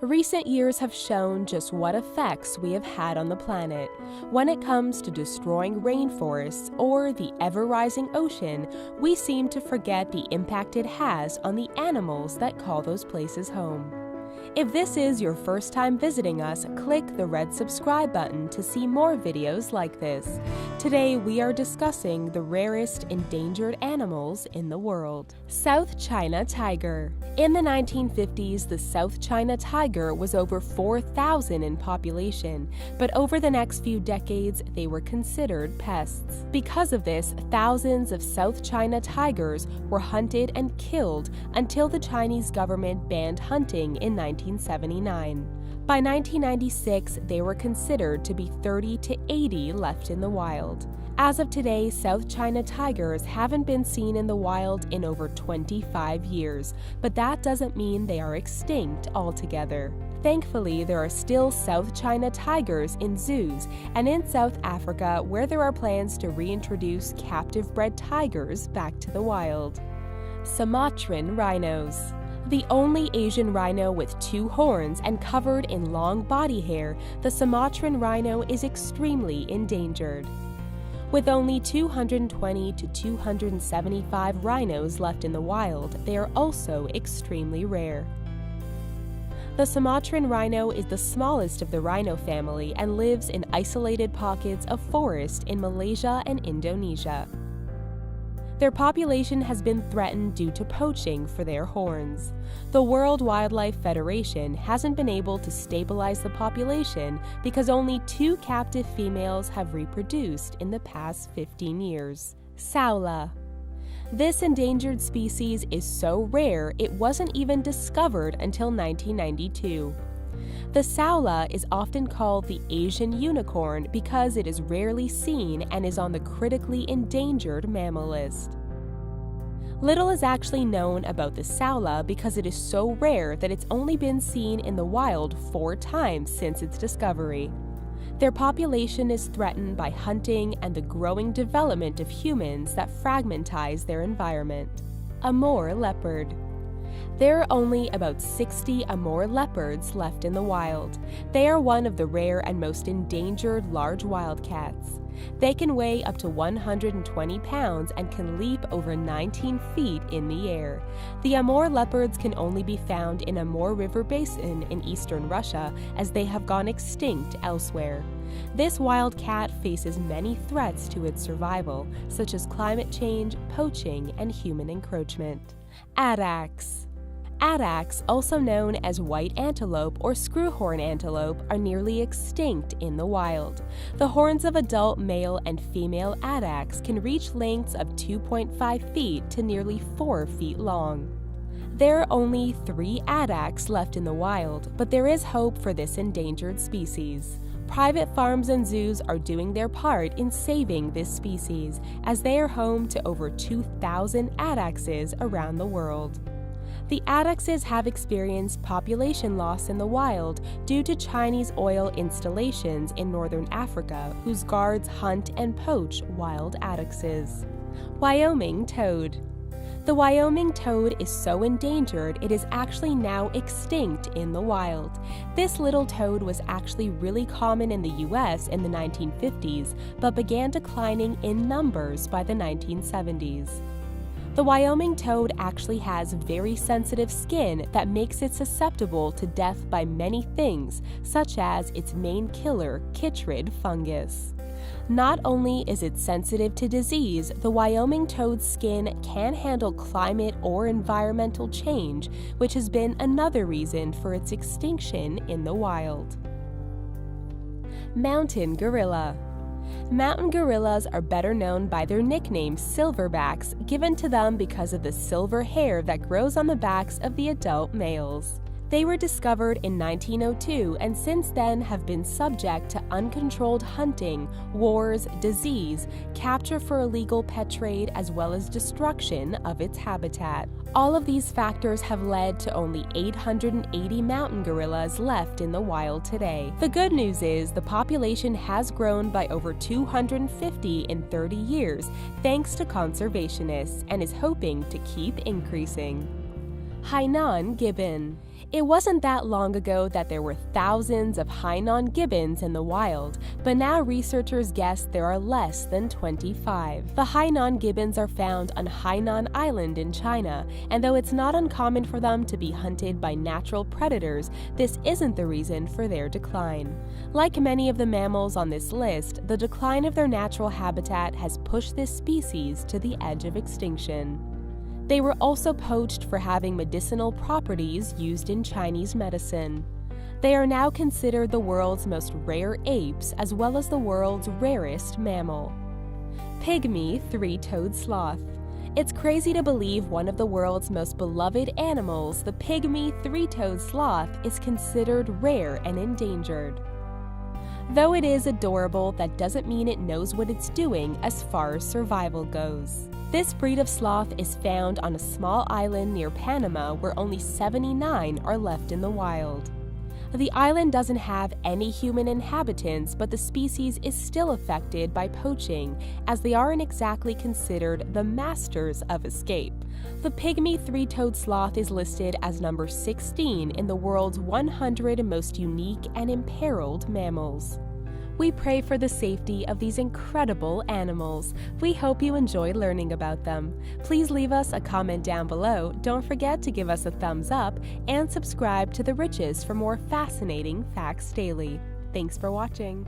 Recent years have shown just what effects we have had on the planet. When it comes to destroying rainforests or the ever-rising ocean, we seem to forget the impact it has on the animals that call those places home. If this is your first time visiting us, click the red subscribe button to see more videos like this. Today we are discussing the rarest endangered animals in the world. South China Tiger. In the 1950s, the South China tiger was over 4,000 in population, but over the next few decades, they were considered pests. Because of this, thousands of South China tigers were hunted and killed until the Chinese government banned hunting in 1979. By 1996, they were considered to be 30 to 80 left in the wild. As of today, South China tigers haven't been seen in the wild in over 25 years, but that doesn't mean they are extinct altogether. Thankfully, there are still South China tigers in zoos and in South Africa, where there are plans to reintroduce captive-bred tigers back to the wild. Sumatran rhinos. The only Asian rhino with 2 horns and covered in long body hair, the Sumatran rhino is extremely endangered. With only 220 to 275 rhinos left in the wild, they are also extremely rare. The Sumatran rhino is the smallest of the rhino family and lives in isolated pockets of forest in Malaysia and Indonesia. Their population has been threatened due to poaching for their horns. The World Wildlife Federation hasn't been able to stabilize the population because only 2 captive females have reproduced in the past 15 years. Saola. This endangered species is so rare it wasn't even discovered until 1992. The saola is often called the Asian unicorn because it is rarely seen and is on the critically endangered mammal list. Little is actually known about the saola because it is so rare that it's only been seen in the wild 4 times since its discovery. Their population is threatened by hunting and the growing development of humans that fragmentize their environment. Amur leopard. There are only about 60 Amur leopards left in the wild. They are one of the rare and most endangered large wildcats. They can weigh up to 120 pounds and can leap over 19 feet in the air. The Amur leopards can only be found in Amur River Basin in eastern Russia, as they have gone extinct elsewhere. This wildcat faces many threats to its survival, such as climate change, poaching, and human encroachment. Addax. Addax, also known as white antelope or screwhorn antelope, are nearly extinct in the wild. The horns of adult male and female addax can reach lengths of 2.5 feet to nearly 4 feet long. There are only 3 addax left in the wild, but there is hope for this endangered species. Private farms and zoos are doing their part in saving this species, as they are home to over 2,000 addaxes around the world. The addaxes have experienced population loss in the wild due to Chinese oil installations in northern Africa, whose guards hunt and poach wild addaxes. Wyoming toad. The Wyoming toad is so endangered it is actually now extinct in the wild. This little toad was actually really common in the US in the 1950s, but began declining in numbers by the 1970s. The Wyoming toad actually has very sensitive skin that makes it susceptible to death by many things, such as its main killer, chytrid fungus. Not only is it sensitive to disease, the Wyoming toad's skin can handle climate or environmental change, which has been another reason for its extinction in the wild. Mountain gorilla. Mountain gorillas are better known by their nickname silverbacks, given to them because of the silver hair that grows on the backs of the adult males. They were discovered in 1902 and since then have been subject to uncontrolled hunting, wars, disease, capture for illegal pet trade, as well as destruction of its habitat. All of these factors have led to only 880 mountain gorillas left in the wild today. The good news is the population has grown by over 250 in 30 years thanks to conservationists and is hoping to keep increasing. Hainan gibbon. It wasn't that long ago that there were thousands of Hainan gibbons in the wild, but now researchers guess there are less than 25. The Hainan gibbons are found on Hainan Island in China, and though it's not uncommon for them to be hunted by natural predators, this isn't the reason for their decline. Like many of the mammals on this list, the decline of their natural habitat has pushed this species to the edge of extinction. They were also poached for having medicinal properties used in Chinese medicine. They are now considered the world's most rare apes as well as the world's rarest mammal. Pygmy three-toed sloth. It's crazy to believe one of the world's most beloved animals, the pygmy three-toed sloth, is considered rare and endangered. Though it is adorable, that doesn't mean it knows what it's doing as far as survival goes. This breed of sloth is found on a small island near Panama where only 79 are left in the wild. The island doesn't have any human inhabitants, but the species is still affected by poaching, as they aren't exactly considered the masters of escape. The pygmy three-toed sloth is listed as number 16 in the world's 100 most unique and imperiled mammals. We pray for the safety of these incredible animals. We hope you enjoy learning about them. Please leave us a comment down below. Don't forget to give us a thumbs up and subscribe to The Riches for more fascinating facts daily. Thanks for watching.